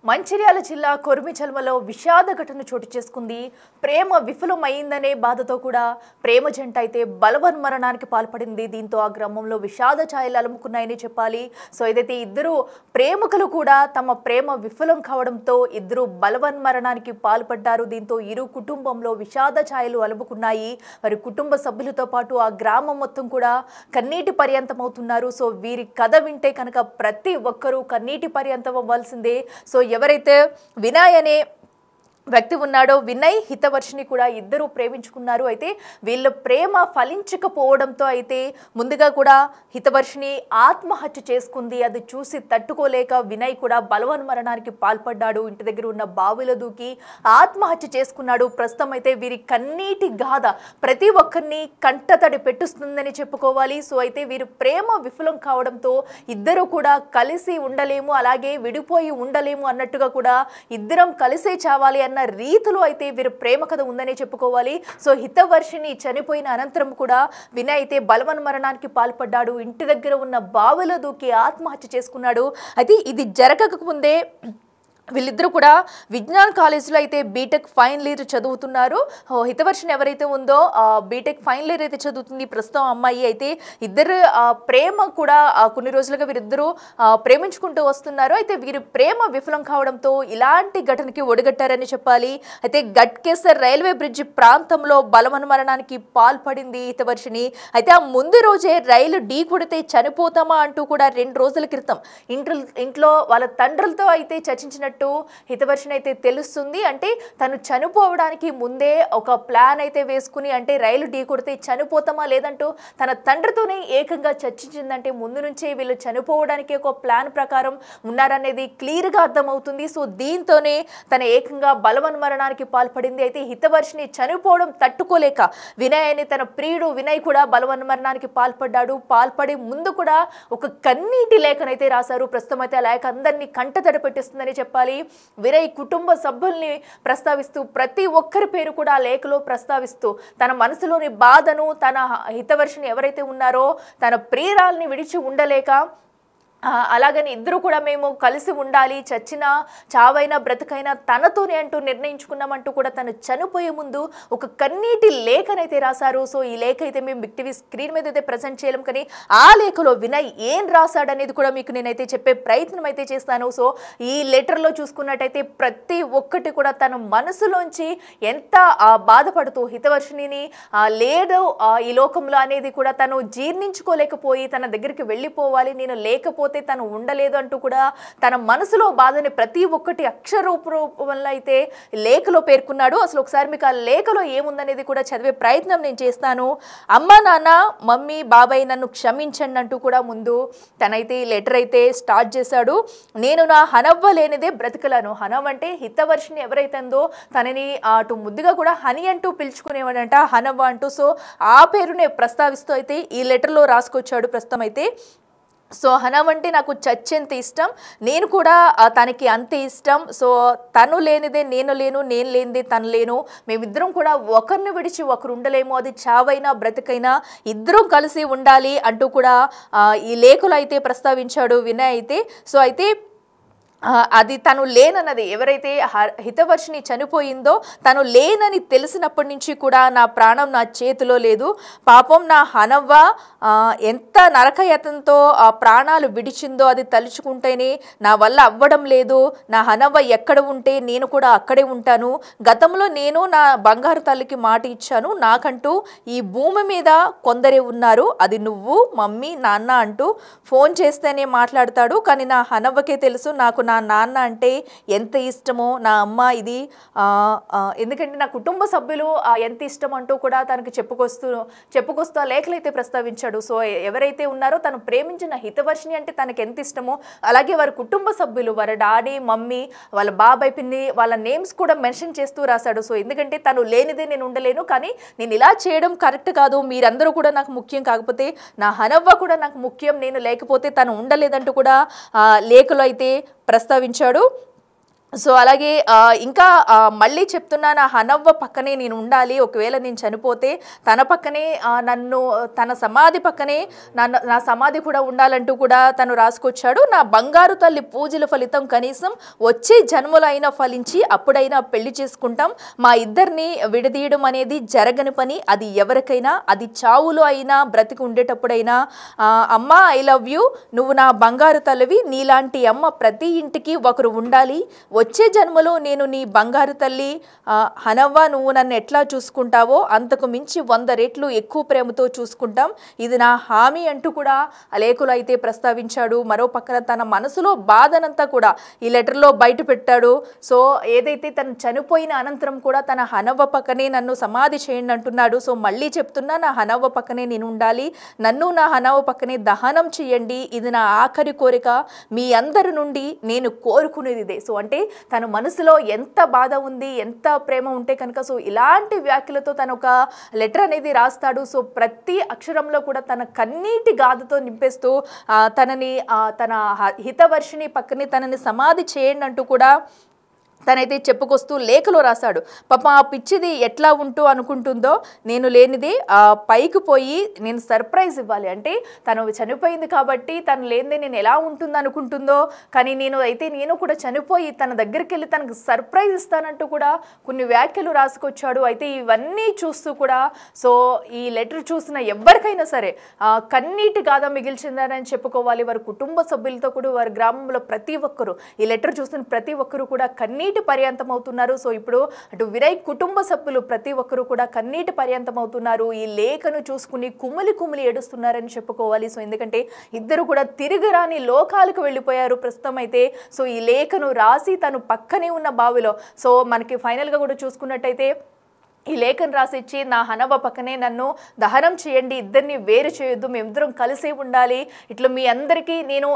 మంచిర్యాల జిల్లా కొర్మిచల్మలో విషాద ఘటన చోటు చేసుకుంది. ప్రేమ విఫలమైందనే బాధతో కూడా ప్రేమ జంట అయితే బలవన్మరణానికి పాల్పడింది. దీంతో ఆ గ్రామంలో విషాద ఛాయలు అలుముకున్నాయని చెప్పాలి. సో ఏదైతే ఇద్దరు ప్రేమికులు కూడా తమ ప్రేమ విఫలం కావడంతో ఇద్దరు బలవన్మరణానికి పాల్పడ్డారు. దీంతో ఇరు కుటుంబంలో విషాద ఛాయలు అలుముకున్నాయి. వారి కుటుంబ సభ్యులతో పాటు ఆ గ్రామం మొత్తం కూడా కన్నీటి పర్యంతం అవుతున్నారు. సో వీరి కథ వింటే కనుక ప్రతి ఒక్కరూ కన్నీటి పర్యంతం అవ్వాల్సిందే. సో ఎవరైతే వినయ్ అనే వ్యక్తి ఉన్నాడో, వినయ్ హితవర్షిని కూడా ఇద్దరు ప్రేమించుకున్నారు. అయితే వీళ్ళ ప్రేమ ఫలించకపోవడంతో అయితే ముందుగా కూడా హితవర్షిని ఆత్మహత్య చేసుకుంది. అది చూసి తట్టుకోలేక వినయ్ కూడా బలవన్మరణానికి పాల్పడ్డాడు. ఇంటి దగ్గర ఉన్న బావిలో దూకి ఆత్మహత్య చేసుకున్నాడు. ప్రస్తుతం అయితే వీరి కన్నీటి గాథ ప్రతి ఒక్కరిని కంటతడి పెట్టుస్తుందని చెప్పుకోవాలి. సో అయితే వీరి ప్రేమ విఫలం కావడంతో ఇద్దరు కూడా కలిసి ఉండలేము, అలాగే విడిపోయి ఉండలేము అన్నట్టుగా కూడా ఇద్దరం కలిసే చావాలి అన్న రీతిలో అయితే వీరి ప్రేమ కథ ఉందనే చెప్పుకోవాలి. సో హితవర్షిని చనిపోయిన అనంతరం కూడా వినయ్ అయితే బలవన్మరణానికి పాల్పడ్డాడు. ఇంటి దగ్గర ఉన్న బావిలో దూకి ఆత్మహత్య చేసుకున్నాడు. అయితే ఇది జరగక ముందే వీళ్ళిద్దరూ కూడా విజ్ఞాన కాలేజీలో అయితే బీటెక్ ఫైనల్ ఇయర్ చదువుతున్నారు. హితవర్షిని ఎవరైతే ఉందో బీటెక్ ఫైనల్ ఇయర్ అయితే చదువుతుంది. ప్రస్తుతం అమ్మాయి అయితే ఇద్దరు ప్రేమ కూడా కొన్ని రోజులుగా వీరిద్దరూ ప్రేమించుకుంటూ వస్తున్నారు. అయితే వీరి ప్రేమ విఫలం కావడంతో ఇలాంటి ఘటనకి ఒడిగట్టారని చెప్పాలి. అయితే గట్కేసర్ రైల్వే బ్రిడ్జి ప్రాంతంలో బలవన్మరణానికి పాల్పడింది హితవర్షిని. అయితే ఆ ముందు రోజే రైలు ఢీ కొడితే చనిపోతామా అంటూ కూడా 2 రోజుల క్రితం ఇంట్లో వాళ్ళ తండ్రులతో అయితే చర్చించినట్టు హితవర్షిని అయితే తెలుస్తుంది. అంటే తను చనిపోవడానికి ముందే ఒక ప్లాన్ అయితే వేసుకుని, అంటే రైలు ఢీ కొడితే చనిపోతామా లేదంటూ తన తండ్రితోనే ఏకంగా చర్చించిందంటే ముందు నుంచే వీళ్ళు చనిపోవడానికి ఒక ప్లాన్ ప్రకారం ఉన్నారనేది క్లియర్గా అర్థమవుతుంది. సో దీంతోనే తన ఏకంగా బలవన్మరణానికి పాల్పడింది. అయితే హితవర్షిని చనిపోవడం తట్టుకోలేక వినయ్ అని తన ప్రియుడు వినయ్ కూడా బలవన్మరణానికి పాల్పడ్డాడు. పాల్పడి ముందు కూడా ఒక కన్నీటి లేఖనైతే రాశారు. ప్రస్తుతం అయితే ఆ లేఖ అందరినీ కంటతడి పెట్టిస్తుందని చెప్పాలి. వినయ్ కుటుంబ సభ్యుల్ని ప్రస్తావిస్తూ ప్రతి ఒక్కరి పేరు కూడా ఆ లేఖలో ప్రస్తావిస్తూ తన మనసులోని బాధను, తన హితవర్షిని ఎవరైతే ఉన్నారో తన ప్రియురాల్ని విడిచి ఉండలేక అలాగని ఇద్దరు కూడా మేము కలిసి ఉండాలి, చచ్చినా చావైనా బ్రతుకైనా తనతోనే అంటూ నిర్ణయించుకున్నామంటూ కూడా తను చనిపోయే ముందు ఒక కన్నీటి లేఖనైతే రాశారు. సో ఈ లేఖ అయితే మేము బిగ్ టీవీ స్క్రీన్ మీద అయితే ప్రజెంట్ చేయలేం, కానీ ఆ లేఖలో వినయ్ ఏం రాశాడనేది కూడా మీకు నేనైతే చెప్పే ప్రయత్నం అయితే చేస్తాను. సో ఈ లెటర్లో చూసుకున్నట్టయితే ప్రతి ఒక్కటి కూడా తన మనసులోంచి ఎంత బాధపడుతూ హితవర్షిని లేడు ఈ లోకంలో అనేది కూడా తను జీర్ణించుకోలేకపోయి తన దగ్గరికి వెళ్ళిపోవాలి, నేను లేకపోతే తను ఉండలేదు అంటూ కూడా తన మనసులో బాధని ప్రతి ఒక్కటి అక్షరూపంలో అయితే లేఖలో పేర్కొన్నాడు. అసలు ఒకసారి మీకు ఆ లేఖలో ఏముందనేది కూడా చదివే ప్రయత్నం నేను చేస్తాను. అమ్మ నాన్న మమ్మీ బాబాయ్ నన్ను క్షమించండి అంటూ కూడా ముందు తనైతే ఈ లెటర్ అయితే స్టార్ట్ చేశాడు. నేను నా హనవ్వ లేనిదే బ్రతకలను. హనవ్ అంటే హితవర్షిని ఎవరైతే ఉందో తనని అటు ముద్దుగా కూడా హని అంటూ పిలుచుకునేవాడంట, హనవ్వ అంటూ. సో ఆ పేరునే ప్రస్తావిస్తూ అయితే ఈ లెటర్లో రాసుకొచ్చాడు ప్రస్తుతం అయితే. సో హనవ్ అంటే నాకు చచ్చేంత ఇష్టం, నేను కూడా తనకి అంతే ఇష్టం. సో తను లేనిదే నేను లేను, నేను లేనిదే తను లేను, మేమిద్దరం కూడా ఒకరిని విడిచి ఒకరు ఉండలేము, అది చావైనా బ్రతికైనా ఇద్దరం కలిసి ఉండాలి అంటూ కూడా ఈ లేఖలో అయితే ప్రస్తావించాడు వినయ్ అయితే. సో అయితే అది తను లేనన్నది ఎవరైతే హితవర్షిని చనిపోయిందో తను లేనని తెలిసినప్పటి నుంచి కూడా నా ప్రాణం నా చేతిలో లేదు. పాపం నా హనవ్వ ఎంత నరకయతంతో ఆ ప్రాణాలు విడిచిందో అది తలుచుకుంటేనే నా వల్ల అవ్వడం లేదు. నా హనవ్వ ఎక్కడ ఉంటే నేను కూడా అక్కడే ఉంటాను. గతంలో నేను నా బంగారు తల్లికి మాట ఇచ్చాను, నాకంటూ ఈ భూమి మీద కొందరే ఉన్నారు, అది నువ్వు మమ్మీ నాన్న అంటూ ఫోన్ చేస్తేనే మాట్లాడతాడు. కానీ నా హనవ్వకే తెలుసు నాకు నా నాన్న అంటే ఎంత ఇష్టమో, నా అమ్మ ఇది ఎందుకంటే నా కుటుంబ సభ్యులు ఎంత ఇష్టం అంటూ కూడా తనకు చెప్పుకొస్తూ ఆ లేఖలు అయితే ప్రస్తావించాడు. సో ఎవరైతే ఉన్నారో తను ప్రేమించిన హితవర్షిని అంటే తనకు ఎంత ఇష్టమో అలాగే వారి కుటుంబ సభ్యులు, వారి డాడీ మమ్మీ వాళ్ళ బాబాయ్ పిన్ని వాళ్ళ నేమ్స్ కూడా మెన్షన్ చేస్తూ రాశాడు. సో ఎందుకంటే తను లేనిదే నేను ఉండలేను, కానీ నేను ఇలా చేయడం కరెక్ట్ కాదు, మీరందరూ కూడా నాకు ముఖ్యం, కాకపోతే నా హనవ్వ కూడా నాకు ముఖ్యం, నేను లేకపోతే తను ఉండలేదంటూ కూడా లేఖలో అయితే ప్రస్తావించాడు. సో అలాగే ఇంకా మళ్ళీ చెప్తున్నా, నా హనవ్వ పక్కనే నేను ఉండాలి. ఒకవేళ నేను చనిపోతే తన పక్కనే నన్ను తన సమాధి పక్కనే నా సమాధి కూడా ఉండాలంటూ కూడా తను రాసుకొచ్చాడు. నా బంగారు తల్లి పూజల ఫలితం కనీసం వచ్చే జన్మలైనా ఫలించి అప్పుడైనా పెళ్లి చేసుకుంటాం. మా ఇద్దరిని విడదీయడం అనేది జరగని పని. అది ఎవరికైనా, అది చావులో అయినా బ్రతికి ఉండేటప్పుడైనా. అమ్మ ఐ లవ్ యూ, నువ్వు నా బంగారు తల్లివి. నీలాంటి అమ్మ ప్రతి ఇంటికి ఒకరు ఉండాలి. వచ్చే జన్మలో నేను నీ బంగారు తల్లి హనవ్వ, నువ్వు నన్ను ఎట్లా చూసుకుంటావో అంతకు మించి 100 రెట్లు ఎక్కువ ప్రేమతో చూసుకుంటాం. ఇది నా హామీ అంటూ కూడా లేఖలో అయితే ప్రస్తావించాడు. మరో పక్కన తన మనసులో బాధనంతా కూడా ఈ లెటర్లో బయట పెట్టాడు. సో ఏదైతే తను చనిపోయిన అనంతరం కూడా తన హనవ్వ పక్కనే నన్ను సమాధి చేయండి అంటున్నాడు. సో మళ్ళీ చెప్తున్నా, నా హనవ్వ పక్కనే నేను ఉండాలి. నన్ను నా హనవ్వ పక్కనే దహనం చేయండి. ఇది నా ఆఖరి కోరిక. మీ అందరి నుండి నేను కోరుకునేది ఇదే. సో అంటే తన మనసులో ఎంత బాధ ఉంది, ఎంత ప్రేమ ఉంటే కనుక సో ఇలాంటి వ్యాఖ్యలతో తను ఒక లెటర్ అనేది రాస్తాడు. సో ప్రతి అక్షరంలో కూడా తన కన్నీటి గాథతో నింపేస్తూ తనని తన హితవర్షిని పక్కనే తనని సమాధి చేయండి అంటూ కూడా తనైతే చెప్పుకొస్తూ లేఖలో రాశాడు. పాప ఆ పిచ్చిది ఎట్లా ఉంటూ అనుకుంటుందో, నేను లేనిది పైకి పోయి నేను సర్ప్రైజ్ ఇవ్వాలి. అంటే తను చనిపోయింది కాబట్టి తను లేనిదే నేను ఎలా ఉంటుంది అనుకుంటుందో, కానీ నేను కూడా చనిపోయి తన దగ్గరికి వెళ్ళి తనకు సర్ప్రైజ్ ఇస్తానంటూ కూడా కొన్ని వ్యాఖ్యలు రాసుకొచ్చాడు. అయితే ఇవన్నీ చూస్తూ కూడా సో ఈ లెటర్ చూసిన ఎవరికైనా సరే కన్నీటి గాథ మిగిల్చిందని చెప్పుకోవాలి. వారి కుటుంబ సభ్యులతో కూడా వారి గ్రామంలో ప్రతి ఒక్కరు ఈ లెటర్ చూసిన ప్రతి ఒక్కరు కూడా కన్నీటి పర్యంతం అవుతున్నారు. సో ఇప్పుడు అటు వినయ్ కుటుంబ సభ్యులు ప్రతి ఒక్కరు కూడా కన్నీటి పర్యంతం అవుతున్నారు. ఈ లేఖను చూసుకుని కుమిలి ఏడుస్తున్నారని చెప్పుకోవాలి. సో ఎందుకంటే ఇద్దరు కూడా తిరిగి రాని లోకాలకు వెళ్ళిపోయారు ప్రస్తుతం అయితే. సో ఈ లేఖను రాసి తను పక్కనే ఉన్న బావిలో సో మనకి ఫైనల్గా కూడా చూసుకున్నట్టయితే ఈ లేఖను రాసిచ్చి, నా హనవ్వ పక్కనే నన్ను దహనం చేయండి, ఇద్దరిని వేరు చేయొద్దు, మేమిద్దరం కలిసే ఉండాలి. ఇట్లా మీ అందరికీ నేను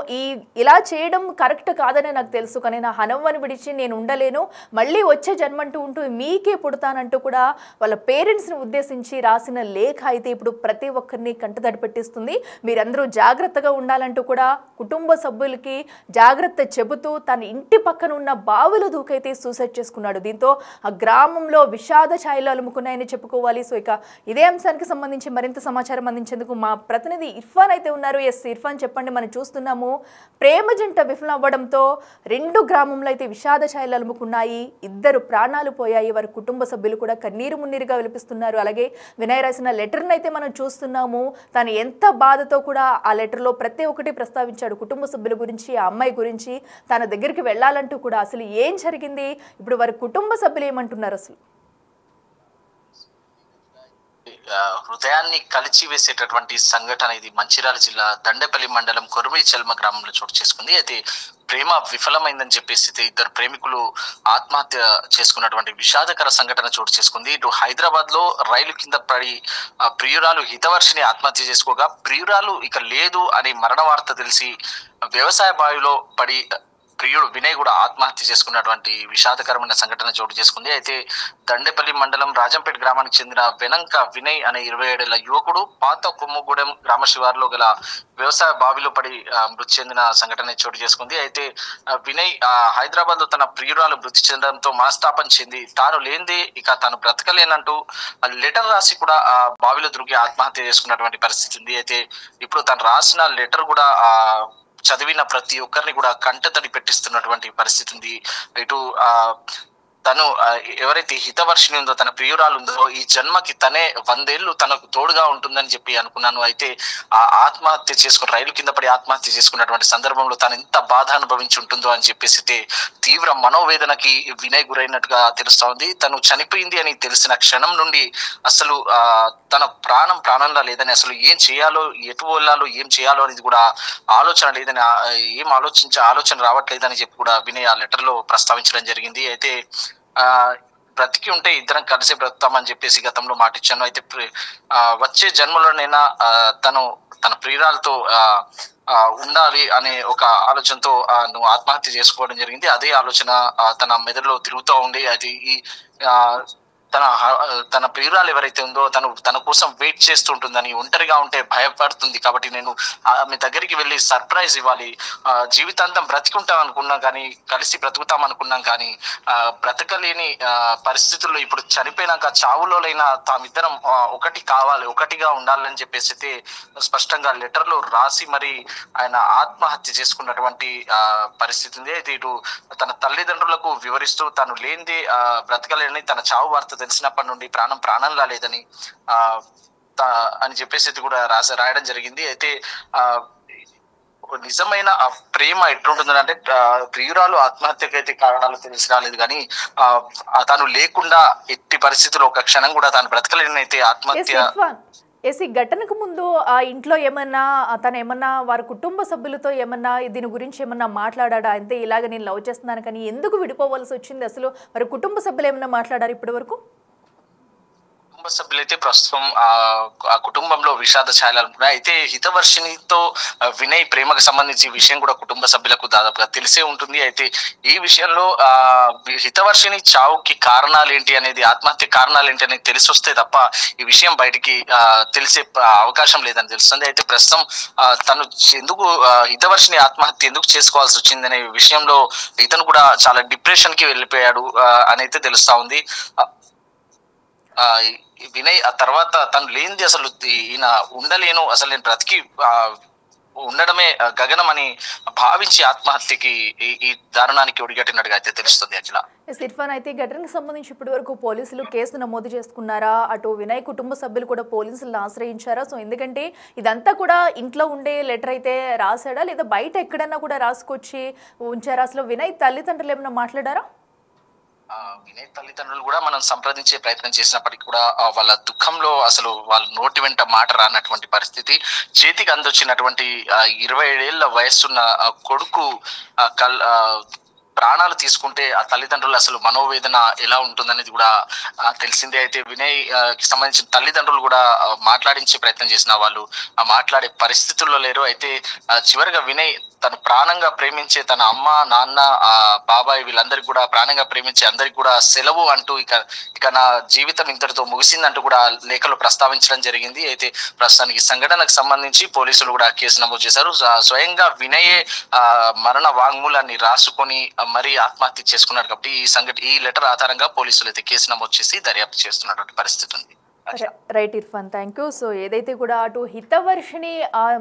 ఇలా చేయడం కరెక్ట్ కాదని నాకు తెలుసు, కానీ నా హనవ్వని విడిచి నేను ఉండలేను, మళ్ళీ వచ్చే జన్మంటూ ఉంటూ మీకే పుడతానంటూ కూడా వాళ్ళ పేరెంట్స్ని ఉద్దేశించి రాసిన లేఖ అయితే ఇప్పుడు ప్రతి ఒక్కరిని కంటతడి పెట్టిస్తుంది. మీరందరూ జాగ్రత్తగా ఉండాలంటూ కూడా కుటుంబ సభ్యులకి జాగ్రత్త చెబుతూ తన ఇంటి పక్కన ఉన్న బావిలో దూకైతే సూసైడ్ చేసుకున్నాడు. దీంతో ఆ గ్రామంలో విషాద ఛాయలు అలుముకున్నాయని చెప్పుకోవాలి. సో ఇక ఇదే అంశానికి సంబంధించి మరింత సమాచారం అందించేందుకు మా ప్రతినిధి ఇర్ఫాన్ అయితే ఉన్నారు. ఎస్ ఇర్ఫాన్, చెప్పండి. మనం చూస్తున్నాము ప్రేమ జంట విఫలం అవ్వడంతో 2 గ్రామంలో అయితే విషాద ఛాయలు అలుముకున్నాయి. 2 ప్రాణాలు పోయాయి. వారి కుటుంబ సభ్యులు కూడా కన్నీరు మున్నీరుగా విలిపిస్తున్నారు. అలాగే వినయ్ రాసిన లెటర్ని అయితే మనం చూస్తున్నాము. తను ఎంత బాధతో కూడా ఆ లెటర్లో ప్రతి ఒక్కటి ప్రస్తావించాడు. కుటుంబ సభ్యుల గురించి, ఆ అమ్మాయి గురించి, తన దగ్గరికి వెళ్ళాలంటూ కూడా. అసలు ఏం జరిగింది, ఇప్పుడు వారి కుటుంబ సభ్యులు ఏమంటున్నారు అసలు? హృదయాన్ని కలిచి వేసేటటువంటి సంఘటన ఇది మంచిర్యాల జిల్లా దండేపల్లి మండలం కొరుమిచెల్మ గ్రామంలో చోటు చేసుకుంది. అయితే ప్రేమ విఫలమైందని చెప్పేసి 2 ప్రేమికులు ఆత్మహత్య చేసుకున్నటువంటి విషాదకర సంఘటన చోటు చేసుకుంది. ఇటు హైదరాబాద్ లో రైలు కింద పడి ప్రియురాలు హితవర్షిని ఆత్మహత్య చేసుకోగా, ప్రియురాలు ఇక లేదు అని మరణ వార్త తెలిసి వ్యవసాయ బావిలో పడి ప్రియుడు వినయ్ కూడా ఆత్మహత్య చేసుకున్నటువంటి విషాదకరమైన సంఘటన చోటు చేసుకుంది. అయితే దండేపల్లి మండలం రాజంపేట గ్రామానికి చెందిన వెనంక వినయ్ అనే 27 ఏళ్ల యువకుడు పాత కొమ్ముగూడెం గ్రామ శివారులో గల వ్యవసాయ బావిలో పడి మృతి చెందిన సంఘటన చోటు చేసుకుంది. అయితే వినయ్ హైదరాబాద్ లో తన ప్రియురాలు మృతి చెందడంతో మనస్తాపం చెంది తాను లేనిదే ఇక తాను బ్రతకలేనంటూ లెటర్ రాసి కూడా ఆ బావిలో దూకి ఆత్మహత్య చేసుకున్నటువంటి పరిస్థితి ఉంది. అయితే ఇప్పుడు తను రాసిన లెటర్ కూడా చదివిన ప్రతి ఒక్కరిని కూడా కంటతడి పెట్టిస్తున్నటువంటి పరిస్థితి ఉంది. ఇటు తను ఎవరైతే హితవర్షిని ఉందో, తన ప్రియురాలు ఉందో, ఈ జన్మకి తనే 100 ఏళ్ళు తనకు తోడుగా ఉంటుందని చెప్పి అనుకున్నాను. అయితే ఆ ఆత్మహత్య చేసుకుని రైలు కింద పడి ఆత్మహత్య చేసుకున్నటువంటి సందర్భంలో తను ఎంత బాధ అనుభవించి ఉంటుందో అని చెప్పేసి తీవ్ర మనోవేదనకి వినయ్ గురైనట్టుగా తెలుస్తా ఉంది. తను చనిపోయింది అని తెలిసిన క్షణం నుండి అసలు తన ప్రాణంలా లేదని, అసలు ఏం చేయాలో, ఎటు వెళ్ళాలో, ఏం చేయాలో అనేది కూడా ఆలోచన లేదని, ఆలోచన రావట్లేదని చెప్పి కూడా వినయ్ ఆ లెటర్ లో ప్రస్తావించడం జరిగింది. అయితే బ్రతికి ఉంటే ఇద్దరం కలిసి బ్రతుకుతామని చెప్పేసి గతంలో మాటిచ్చాను. అయితే వచ్చే జన్మలోనైనా తన ప్రియురాలతో ఉండాలి అనే ఒక ఆలోచనతో నువ్వు ఆత్మహత్య చేసుకోవడం జరిగింది. అదే ఆలోచన తన మెదడులో తిరుగుతూ ఉండి అది తన ప్రియురాలు ఎవరైతే ఉందో తన కోసం వెయిట్ చేస్తుంటుందని, ఒంటరిగా ఉంటే భయపడుతుంది కాబట్టి నేను ఆమె దగ్గరికి వెళ్ళి సర్ప్రైజ్ ఇవ్వాలి, జీవితాంతం బ్రతికుంటాం అనుకున్నాం కానీ, కలిసి బ్రతుకుతాం అనుకున్నాం కానీ బ్రతకలేని పరిస్థితుల్లో ఇప్పుడు చనిపోయినాక చావులోనైనా తామిద్దరం ఒకటిగా ఉండాలని చెప్పేసి అయితే స్పష్టంగా లెటర్ లో రాసి మరి ఆయన ఆత్మహత్య చేసుకున్నటువంటి పరిస్థితి ఉంది. అయితే ఇటు తన తల్లిదండ్రులకు వివరిస్తూ తను లేనిదే బ్రతకలేని, తన చావు వార్త తెలిసినప్పటి నుండి ప్రాణంలా లేదని అని చెప్పేసి కూడా రాయడం జరిగింది. అయితే నిజమైన ఆ ప్రేమ ఎట్లుంటుందని అంటే ప్రియురాలు ఆత్మహత్యకు అయితే కారణాలు తెలిసి రాలేదు కానీ తను లేకుండా ఎట్టి పరిస్థితుల్లో ఒక క్షణం కూడా తాను బ్రతకలేని అయితే ఆత్మహత్య. ఈ ఘటనకు ముందు ఆ ఇంట్లో ఏమన్నా తను ఏమన్నా వారి కుటుంబ సభ్యులతో ఏమన్నా దీని గురించి ఏమన్నా మాట్లాడా? అంతే ఇలాగ నేను లవ్ చేస్తున్నాను కానీ ఎందుకు విడిపోవాల్సి వచ్చింది, అసలు వారి కుటుంబ సభ్యులు ఏమన్నా మాట్లాడారు ఇప్పటి వరకు? కుటుంబ సభ్యులైతే ప్రస్తుతం ఆ కుటుంబంలో విషాద ఛాయలు ఉన్నాయి. అయితే హితవర్షినితో వినయ్ ప్రేమకు సంబంధించి విషయం కూడా కుటుంబ సభ్యులకు దాదాపుగా తెలిసే ఉంటుంది. అయితే ఈ విషయంలో హితవర్షిని చావుకి కారణాలు ఏంటి అనేది, ఆత్మహత్య కారణాలు ఏంటి అనేది తెలిసి వస్తే తప్ప ఈ విషయం బయటికి తెలిసే అవకాశం లేదని తెలుస్తుంది. అయితే ప్రస్తుతం తను ఎందుకు హితవర్షిని ఆత్మహత్య ఎందుకు చేసుకోవాల్సి వచ్చింది అనే విషయంలో ఇతను కూడా చాలా డిప్రెషన్ కి వెళ్ళిపోయాడు అని అయితే తెలుస్తా ఉంది. వినయ్ ఆ తర్వాత తను లేనిది అసలు ఈయన ఉండలేను, అసలు నేను బ్రతికి ఉండడమే గగనం అని భావించి ఆత్మహత్యకి ఈ దారుణానికి ఒడిగట్టినట్టుగా అయితే తెలుస్తుంది. అఖిల, ఇర్ఫాన్, అయితే ఈ ఘటనకు సంబంధించి ఇప్పటి వరకు పోలీసులు కేసు నమోదు చేసుకున్నారా? అటు వినయ్ కుటుంబ సభ్యులు కూడా పోలీసులను ఆశ్రయించారా? సో ఎందుకంటే ఇదంతా కూడా ఇంట్లో ఉండే లెటర్ అయితే రాశాడా లేదా బయట ఎక్కడన్నా కూడా రాసుకొచ్చి ఉంచారా? అసలు వినయ్ తల్లిదండ్రులు ఏమైనా మాట్లాడారా? వినయ్ తల్లిదండ్రులు కూడా మనం సంప్రదించే ప్రయత్నం చేసినప్పటికీ కూడా వాళ్ళ దుఃఖంలో అసలు వాళ్ళ నోటి వెంట మాట రానటువంటి పరిస్థితి. చేతికి అందొచ్చినటువంటి 27 ఏళ్ల వయస్సున్న కొడుకు ప్రాణాలు తీసుకుంటే ఆ తల్లిదండ్రులు అసలు మనోవేదన ఎలా ఉంటుందనేది కూడా తెలిసిందే. అయితే వినయ్ కి సంబంధించిన తల్లిదండ్రులు కూడా మాట్లాడించే ప్రయత్నం చేసిన వాళ్ళు మాట్లాడే పరిస్థితుల్లో లేరు. అయితే చివరిగా వినయ్ తను ప్రాణంగా ప్రేమించే తన అమ్మ, నాన్న, బాబాయ్ వీళ్ళందరికీ కూడా ప్రాణంగా ప్రేమించే అందరికి కూడా సెలవు అంటూ ఇక నా జీవితం ఇంతటితో ముగిసిందంటూ కూడా లేఖలు ప్రస్తావించడం జరిగింది. అయితే ప్రస్తుతానికి సంఘటనకు సంబంధించి పోలీసులు కూడా కేసు నమోదు చేశారు. స్వయంగా వినయే మరణ వాంగ్మూలాన్ని రాసుకొని మరీ ఆత్మహత్య చేసుకున్నారు కాబట్టి ఈ లెటర్ ఆధారంగా పోలీసులు అయితే కేసు నమోదు చేసి దర్యాప్తు చేస్తున్నటువంటి పరిస్థితి ఉంది. Right Irfan, thank you. So ఏదైతే కూడా అటు హితవర్షిని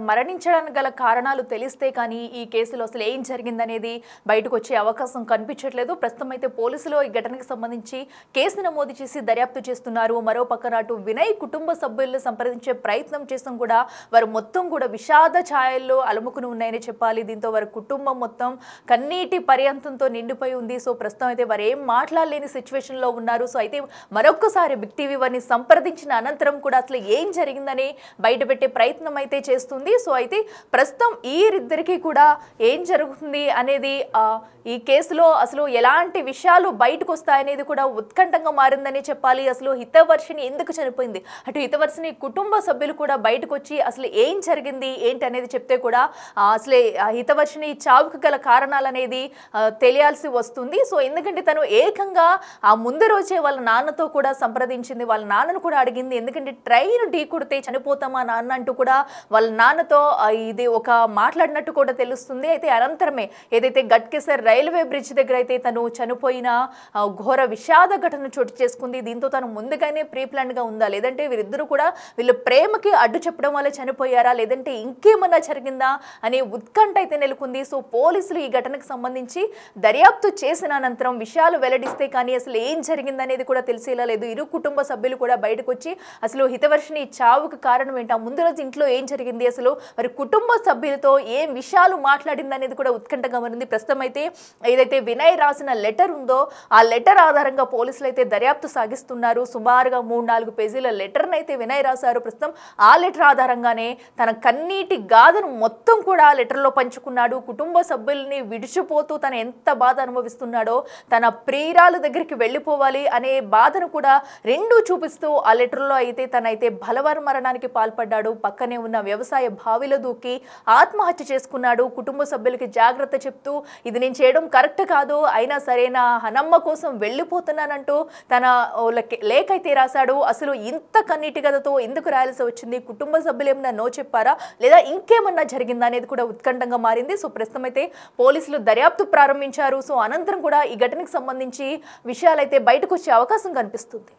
మరణించడానికి గల కారణాలు తెలిస్తే కానీ ఈ కేసులో అసలు ఏం జరిగిందనేది బయటకు వచ్చే అవకాశం కనిపించట్లేదు. ప్రస్తుతం అయితే పోలీసులు ఈ ఘటనకు సంబంధించి కేసు నమోదు చేసి దర్యాప్తు చేస్తున్నారు. మరో పక్కన అటు వినయ్ కుటుంబ సభ్యులను సంప్రదించే ప్రయత్నం చేస్తాం కూడా వారు మొత్తం కూడా విషాద ఛాయల్లో అలుముకుని ఉన్నాయని చెప్పాలి. దీంతో వారి కుటుంబం మొత్తం కన్నీటి పర్యంతంతో నిండిపోయి ఉంది. సో ప్రస్తుతం అయితే వారు ఏం మాట్లాడలేని సిచ్యువేషన్లో ఉన్నారు. సో అయితే మరొక్కసారి బిగ్ టీవీ వారిని సంప్రదించిన అనంతరం కూడా అసలు ఏం జరిగిందని బయటపెట్టే ప్రయత్నం అయితే చేస్తుంది. సో అయితే ప్రస్తుతం వీరిద్దరికీ కూడా ఏం జరుగుతుంది అనేది ఈ కేసులో అసలు ఎలాంటి విషయాలు బయటకు వస్తాయనేది కూడా ఉత్కంఠంగా మారిందని చెప్పాలి. అసలు హితవర్షిని ఎందుకు చనిపోయింది, అటు హితవర్షిని కుటుంబ సభ్యులు కూడా బయటకు వచ్చి అసలు ఏం జరిగింది ఏంటి అనేది చెప్తే కూడా అసలే హితవర్షిని చావుకు గల కారణాలు అనేది తెలియాల్సి వస్తుంది. సో ఎందుకంటే తను ఏకంగా ఆ ముందు రోజే వాళ్ళ నాన్నతో కూడా సంప్రదించింది, వాళ్ళ నాన్నను కూడా అడిగింది. ఎందుకంటే ట్రైన్ ఢీ కొడితే చనిపోతామా నాన్న అంటూ కూడా వాళ్ళ నాన్నతో ఇది ఒక మాట్లాడినట్టు కూడా తెలుస్తుంది. అయితే అనంతరమే ఏదైతే గట్కేసర్ రైల్వే బ్రిడ్జ్ దగ్గర అయితే తను చనిపోయిన ఘోర విషాద ఘటన చోటు చేసుకుంది. దీంతో తను ముందుగానే ప్రీ ప్లాన్ గా ఉందా, లేదంటే వీరిద్దరూ కూడా వీళ్ళ ప్రేమకి అడ్డు చెప్పడం వల్ల చనిపోయారా, లేదంటే ఇంకేమన్నా జరిగిందా అనే ఉత్కంఠ అయితే నెలకొంది. సో పోలీసులు ఈ ఘటనకు సంబంధించి దర్యాప్తు చేసిన అనంతరం విషయాలు వెల్లడిస్తే కానీ అసలు ఏం జరిగిందనేది కూడా తెలిసేలా లేదు. ఇరు కుటుంబ సభ్యులు కూడా బయటకు వచ్చి అసలు హితవర్షిని చావుకు కారణం ఏంటా, ముందు రోజు ఇంట్లో ఏం జరిగింది, అసలు మరి కుటుంబ సభ్యులతో ఏం విషయాలు మాట్లాడింది అనేది కూడా ఉత్కంఠగా మారింది. ప్రస్తుతం అయితే ఏదైతే వినయ్ రాసిన లెటర్ ఉందో ఆ లెటర్ ఆధారంగా పోలీసులు అయితే దర్యాప్తు సాగిస్తున్నారు. సుమారుగా 3-4 పేజీల లెటర్ని అయితే వినయ్ రాశారు. ప్రస్తుతం ఆ లెటర్ ఆధారంగానే తన కన్నీటి గాథను మొత్తం కూడా ఆ లెటర్లో పంచుకున్నాడు. కుటుంబ సభ్యుల్ని విడిచిపోతూ తను ఎంత బాధ అనుభవిస్తున్నాడో, తన ప్రియురాలు దగ్గరికి వెళ్ళిపోవాలి అనే బాధను కూడా రెండూ చూపిస్తూ ఆ పల్లెటూరులో అయితే తనైతే బలవన్మరణానికి పాల్పడ్డాడు. పక్కనే ఉన్న వ్యవసాయ బావిలో దూకి ఆత్మహత్య చేసుకున్నాడు. కుటుంబ సభ్యులకి జాగ్రత్త చెప్తూ ఇది నేను చేయడం కరెక్ట్ కాదు, అయినా సరే నా హనమ్మ కోసం వెళ్ళిపోతున్నానంటూ తన లేఖ అయితే రాశాడు. అసలు ఇంత కన్నీటి గదతో ఎందుకు రాయాల్సి వచ్చింది? కుటుంబ సభ్యులు ఏమన్నా నో చెప్పారా లేదా ఇంకేమన్నా జరిగిందా అనేది కూడా ఉత్కంఠంగా మారింది. సో ప్రస్తుతం అయితే పోలీసులు దర్యాప్తు ప్రారంభించారు. సో అనంతరం కూడా ఈ ఘటనకు సంబంధించి విషయాలైతే బయటకు వచ్చే అవకాశం కనిపిస్తుంది.